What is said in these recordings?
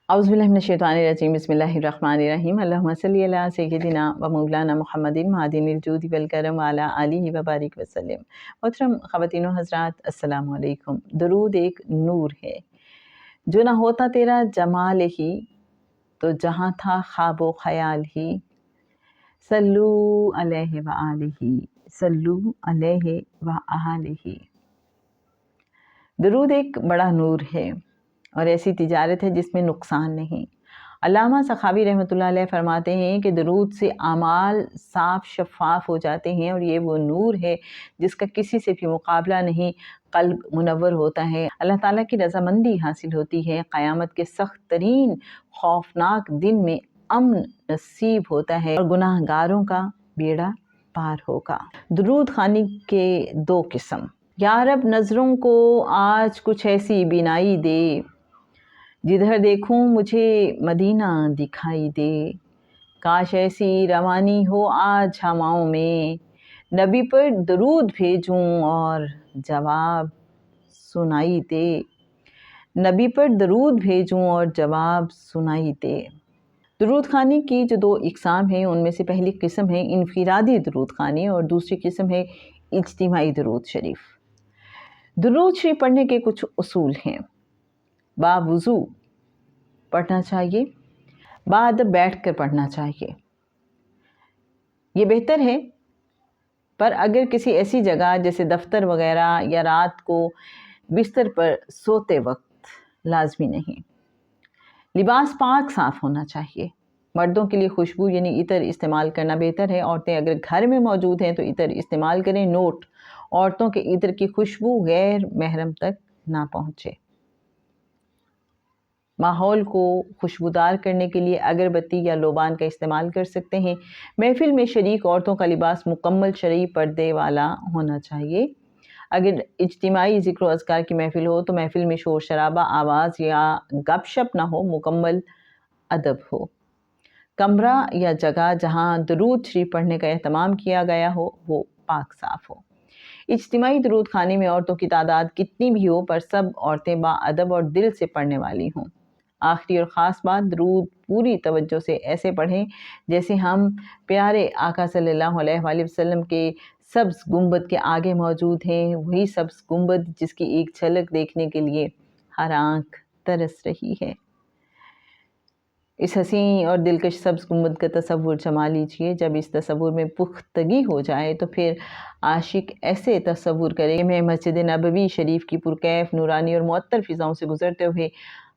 اعوذ باللہ من الشیطان الرجیم، بسم اللہ الرحمن الرحیم۔ اللہم صلی علی سیدنا و مولانا محمد معدن الجود والکرم وعلی آلہ وبارک وسلم۔ محترم خواتین و حضرات، السلام علیکم۔ درود ایک نور ہے، جو نہ ہوتا تیرا جمال ہی تو جہاں تھا خواب و خیال ہی۔ صلو علیہ وآلہ، صلو علیہ وآلہ۔ درود ایک بڑا نور ہے اور ایسی تجارت ہے جس میں نقصان نہیں۔ علامہ سخاوی رحمۃ اللہ علیہ فرماتے ہیں کہ درود سے اعمال صاف شفاف ہو جاتے ہیں، اور یہ وہ نور ہے جس کا کسی سے بھی مقابلہ نہیں۔ قلب منور ہوتا ہے، اللہ تعالیٰ کی رضامندی حاصل ہوتی ہے، قیامت کے سخت ترین خوفناک دن میں امن نصیب ہوتا ہے، اور گناہ گاروں کا بیڑا پار ہوگا۔ درود خوانی کے دو قسم۔ یا رب نظروں کو آج کچھ ایسی بینائی دے، جدھر دیکھوں مجھے مدینہ دکھائی دے۔ کاش ایسی روانی ہو آج ہواؤں میں، نبی پر درود بھیجوں اور جواب سنائی دے۔ نبی پر درود بھیجوں اور جواب سنائی دے۔ درود خوانی کی جو دو اقسام ہیں، ان میں سے پہلی قسم ہے انفرادی درود خوانی، اور دوسری قسم ہے اجتماعی درود شریف۔ درود شریف پڑھنے کے کچھ اصول ہیں۔ باوضو پڑھنا چاہیے، باادب بیٹھ کر پڑھنا چاہیے، یہ بہتر ہے، پر اگر کسی ایسی جگہ جیسے دفتر وغیرہ یا رات کو بستر پر سوتے وقت لازمی نہیں۔ لباس پاک صاف ہونا چاہیے۔ مردوں کے لیے خوشبو یعنی عطر استعمال کرنا بہتر ہے۔ عورتیں اگر گھر میں موجود ہیں تو عطر استعمال کریں۔ نوٹ: عورتوں کے عطر کی خوشبو غیر محرم تک نہ پہنچے۔ ماحول کو خوشبودار کرنے کے لیے اگربتی یا لوبان کا استعمال کر سکتے ہیں۔ محفل میں شریک عورتوں کا لباس مکمل شرعی پردے والا ہونا چاہیے۔ اگر اجتماعی ذکر و اذکار کی محفل ہو تو محفل میں شور شرابہ، آواز یا گپ شپ نہ ہو، مکمل ادب ہو۔ کمرہ یا جگہ جہاں درود شریف پڑھنے کا اہتمام کیا گیا ہو وہ پاک صاف ہو۔ اجتماعی درود خوانی میں عورتوں کی تعداد کتنی بھی ہو، پر سب عورتیں با ادب اور دل سے پڑھنے والی ہوں۔ آخری اور خاص بات، درود پوری توجہ سے ایسے پڑھیں جیسے ہم پیارے آقا صلی اللہ علیہ وآلہ وسلم کے سبز گنبد کے آگے موجود ہیں، وہی سبز گنبد جس کی ایک جھلک دیکھنے کے لیے ہر آنکھ ترس رہی ہے۔ اس حسین اور دلکش سبز گنبد کا تصور جما لیجئے۔ جب اس تصور میں پختگی ہو جائے تو پھر عاشق ایسے تصور کرے کہ میں مسجد نبوی شریف کی پرکیف نورانی اور معطر فضاؤں سے گزرتے ہوئے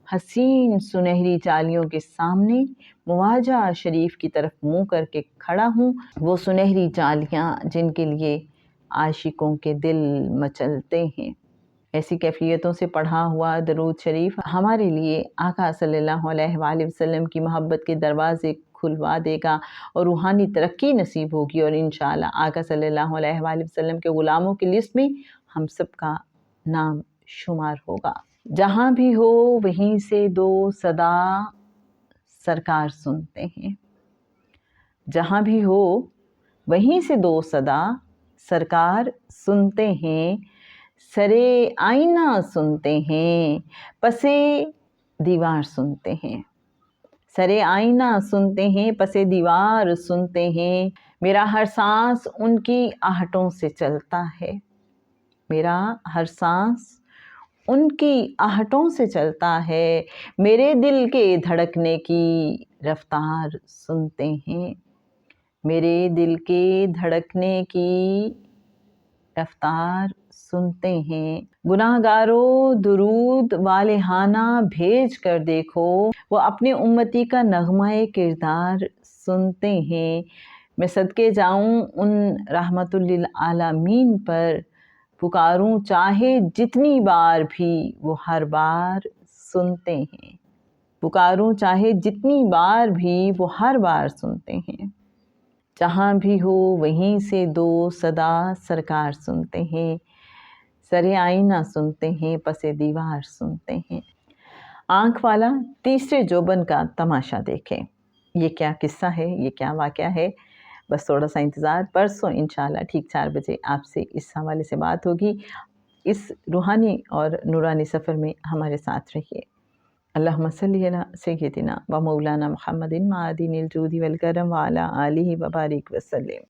حسین سنہری جالیوں کے سامنے مواجہ شریف کی طرف منہ کر کے کھڑا ہوں، وہ سنہری جالیاں جن کے لیے عاشقوں کے دل مچلتے ہیں۔ ایسی کیفیتوں سے پڑھا ہوا درود شریف ہمارے لیے آقا صلی اللہ علیہ وآلہ وسلم کی محبت کے دروازے کھلوا دے گا اور روحانی ترقی نصیب ہوگی، اور انشاءاللہ آقا صلی اللہ علیہ وآلہ وسلم کے غلاموں کی لسٹ میں ہم سب کا نام شمار ہوگا۔ جہاں بھی ہو وہیں سے دو صدا سرکار سنتے ہیں۔ جہاں بھی ہو وہیں سے دو صدا سرکار سنتے ہیں، سرے آئینہ سنتے ہیں، پسے دیوار سنتے ہیں۔ سرے آئینہ سنتے ہیں، پسے دیوار سنتے ہیں، میرا ہر سانس ان کی آہٹوں سے چلتا ہے۔ میرا ہر سانس ان کی آہٹوں سے چلتا ہے، میرے دل کے دھڑکنے کی رفتار سنتے ہیں۔ میرے دل کے دھڑکنے کی رفتار سنتے ہیں۔ گناہ گاروں درود والہانہ بھیج کر دیکھو، وہ اپنے امتی کا نغمہ کردار سنتے ہیں۔ میں صدقے جاؤں ان رحمت للعالمین پر، پکاروں چاہے جتنی بار بھی وہ ہر بار سنتے ہیں۔ پکاروں چاہے جتنی بار بھی وہ ہر بار سنتے ہیں۔ جہاں بھی ہو وہیں سے دو صدا سرکار سنتے ہیں، سرے آئینہ سنتے ہیں، پسے دیوار سنتے ہیں۔ آنکھ والا تیسرے جوبن کا تماشا دیکھے۔ یہ کیا قصہ ہے، یہ کیا واقعہ ہے؟ بس تھوڑا سا انتظار، پرسوں انشاءاللہ ٹھیک 4 بجے آپ سے اس حوالے سے بات ہوگی۔ اس روحانی اور نورانی سفر میں ہمارے ساتھ رہیے۔ اللہم صلی علی سیدنا و مولانا محمد معدن الجود والکرم وعلی آلہ وبارک وسلم.